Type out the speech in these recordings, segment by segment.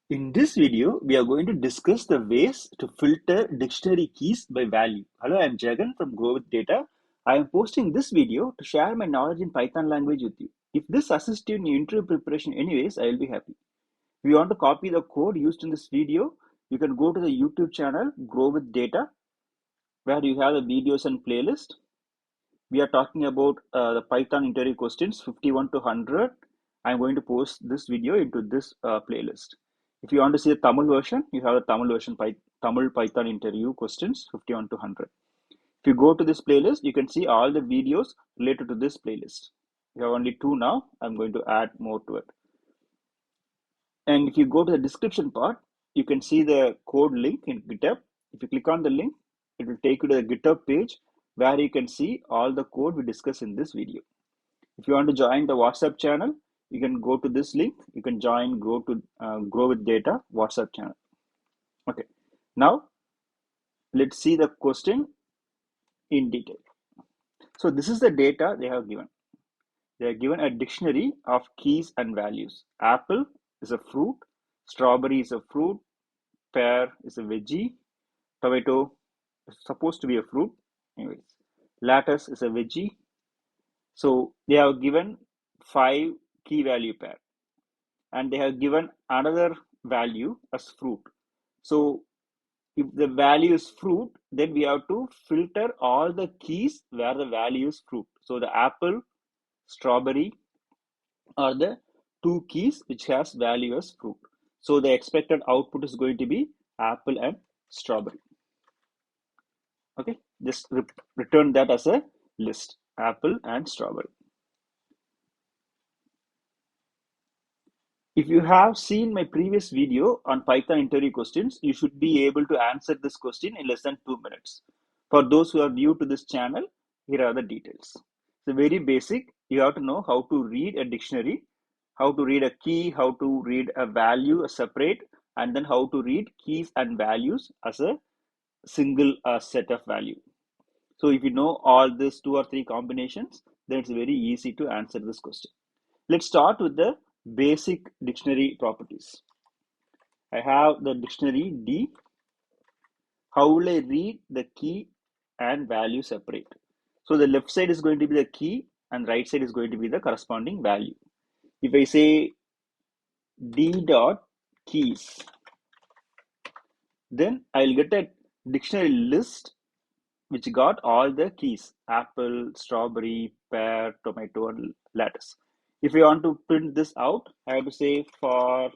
In this video, we are going to discuss the ways to filter dictionary keys by value. Hello, I am Jagan from growwithdata. I am posting this video to share my knowledge in Python language with you. If this assists you in your interview preparation anyways, I will be happy. If you want to copy the code used in this video, you can go to the YouTube channel growwithdata, where you have the videos and playlist. We are talking about the Python interview questions 51 to 100. I'm going to post this video into this playlist. If you want to see the Tamil version, you have the Tamil version, Tamil Python interview questions 51 to 100. If you go to this playlist, you can see all the videos related to this playlist. We have only 2 now. I'm going to add more to it. And if you go to the description part, you can see the code link in GitHub. If you click on the link, it will take you to the GitHub page where you can see all the code we discuss in this video. If you want to join the WhatsApp channel, you can go to this link. You can join growwithdata WhatsApp channel. Okay, now let's see the question in detail. So this is the data they have given. They are given a dictionary of keys and values. Apple is a fruit, strawberry is a fruit, pear is a veggie, tomato is supposed to be a fruit. Anyways, lettuce is a veggie. So they have given 5 key value pair, and they have given another value as fruit. So if the value is fruit, then we have to filter all the keys where the value is fruit. So the apple, strawberry are the 2 keys which has value as fruit. So the expected output is going to be apple and strawberry. Okay, just return that as a list, apple and strawberry. If you have seen my previous video on Python interview questions, you should be able to answer this question in less than 2 minutes. For those who are new to this channel, here are the details. So very basic, you have to know how to read a dictionary, how to read a key, how to read a value, a separate, and then how to read keys and values as a single set of value. So if you know all these 2 or 3 combinations, then it's very easy to answer this question. Let's start with the basic dictionary properties. I have the dictionary D. How will I read the key and value separate? So the left side is going to be the key and right side is going to be the corresponding value. If I say D dot keys, then I'll get a dictionary list which got all the keys: apple, strawberry, pear, tomato, and lettuce. If I want to print this out, I have to say for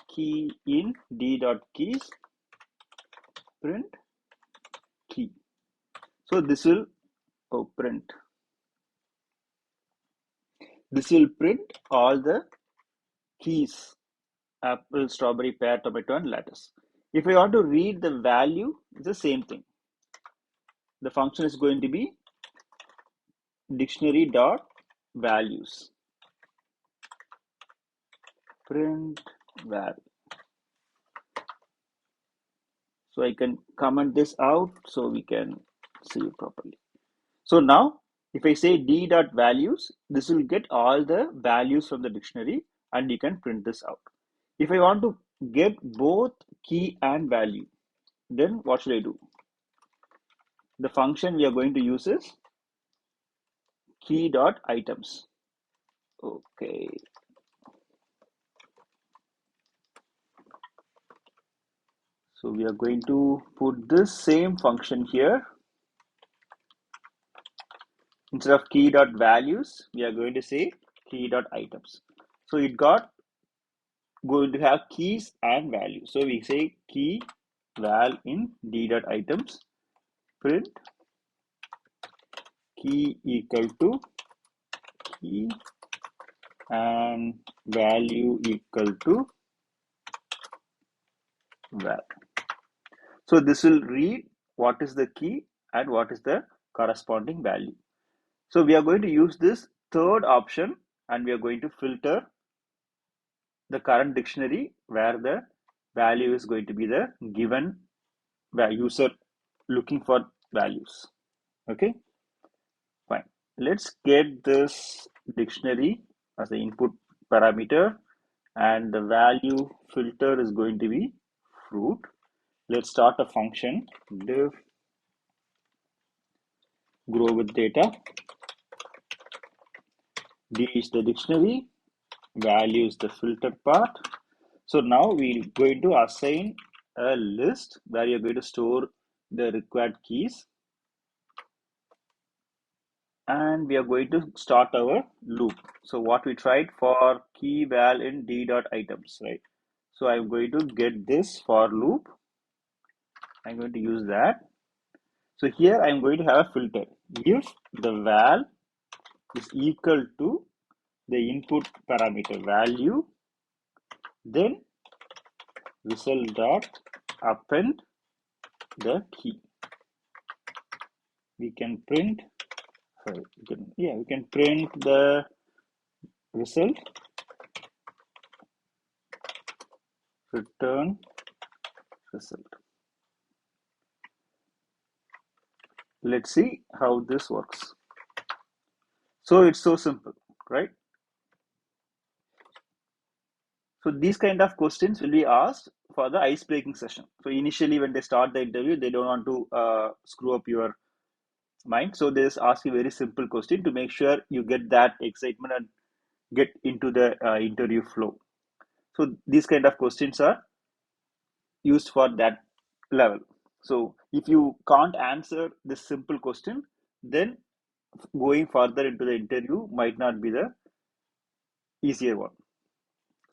key in D dot keys, print key. So this will print. This will print all the keys: apple, strawberry, pear, tomato, and lettuce. If I want to read the value, it's the same thing. The function is going to be dictionary dot values, print val. So I can comment this out so we can see it properly. So now if I say D dot values, this will get all the values from the dictionary and you can print this out. If I want to get both key and value, then what should I do? The function we are going to use is key dot items. Okay. So we are going to put this same function here. Instead of key dot values, we are going to say key dot items. So it got going to have keys and values. So we say key val in D dot items, print key equal to key and value equal to val. So this will read what is the key and what is the corresponding value. So we are going to use this third option and we are going to filter the current dictionary where the value is going to be the given user looking for values. Okay, fine. Let's get this dictionary as the input parameter and the value filter is going to be fruit. Let's start a function div growwithdata. D is the dictionary, value is the filter part. So now we're going to assign a list where you're going to store the required keys, and we are going to start our loop. So what we tried for key val in d dot items, right? So I'm going to get this for loop. I'm going to use that. So here I'm going to have a filter. If the val is equal to the input parameter value, then result dot append the key. We can print, sorry, we can print the result, return result. Let's see how this works. So it's so simple, right? So these kind of questions will be asked for the ice breaking session. So initially when they start the interview, they don't want to screw up your mind. So they just ask you very simple question to make sure you get that excitement and get into the interview flow. So these kind of questions are used for that level. So if you can't answer this simple question, then going further into the interview might not be the easier one.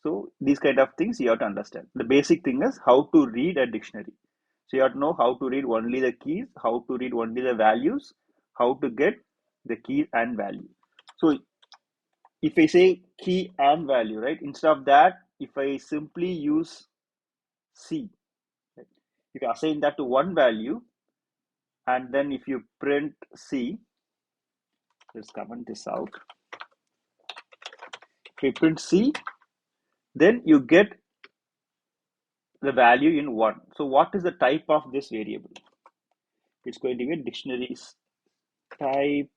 So these kind of things you have to understand. The basic thing is how to read a dictionary. So you have to know how to read only the keys, how to read only the values, how to get the key and value. So if I say key and value, right, instead of that, if I simply use C, right, if you assign that to one value, and then if you print C, let's comment this out. If you print C, then you get the value in 1. So what is the type of this variable? It's going to be a dictionary's type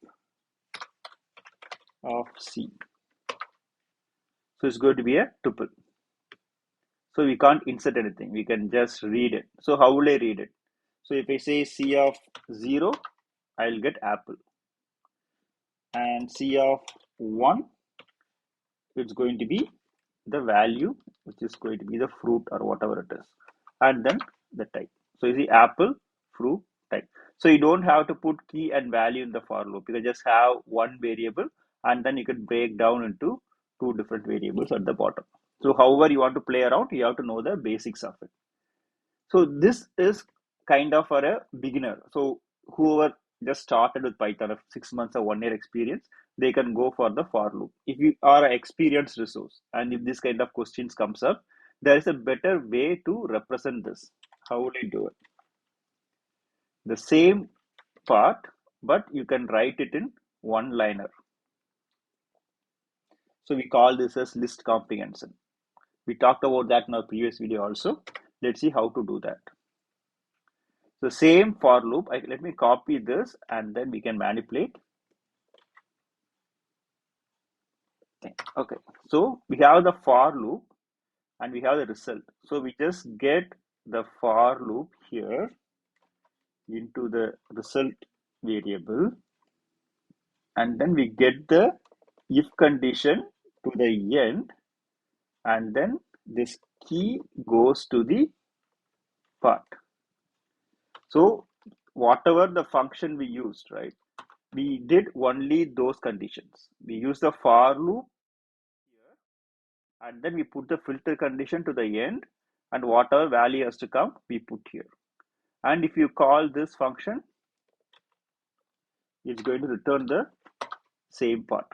of C. So it's going to be a tuple. So we can't insert anything. We can just read it. So how will I read it? So if I say C of 0, I'll get apple. And C of 1, it's going to be the value, which is going to be the fruit or whatever it is. And then the type. So you see apple, fruit, type. So you don't have to put key and value in the for loop. You can just have one variable and then you can break down into two different variables at the bottom. So however you want to play around, you have to know the basics of it. So this is kind of for a beginner. So whoever just started with Python of 6 months or 1 year experience, they can go for the for loop. If you are an experienced resource and if this kind of questions comes up, there is a better way to represent this. How would I do it? The same part, but you can write it in one liner. So we call this as list comprehension. We talked about that in our previous video also. Let's see how to do that. So same for loop. Let me copy this and then we can manipulate. Okay, so we have the for loop and we have the result. So we just get the for loop here into the result variable, and then we get the if condition to the end, and then this key goes to the part. So whatever the function we used, right, we did only those conditions. We use the for loop here, and then we put the filter condition to the end, and whatever value has to come, we put here. And if you call this function, it's going to return the same part.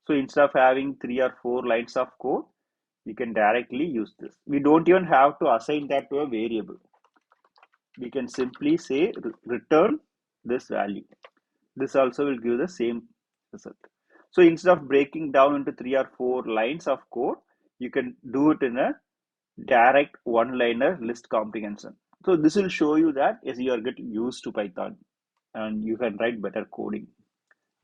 So instead of having 3 or 4 lines of code, we can directly use this. We don't even have to assign that to a variable. We can simply say return this value. This also will give the same result. So instead of breaking down into 3 or 4 lines of code, you can do it in a direct one-liner list comprehension. So this will show you that as you are getting used to Python and you can write better coding,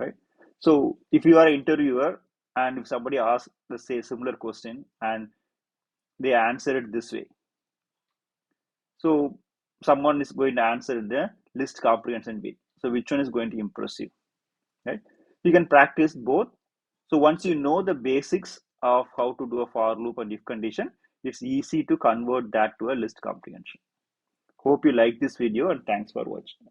right? So if you are an interviewer, and if somebody asks, let's say, a similar question and they answer it this way, so someone is going to answer the list comprehension way. So which one is going to impress you, right? You can practice both. So once you know the basics of how to do a for loop and if condition, it's easy to convert that to a list comprehension. Hope you like this video and thanks for watching.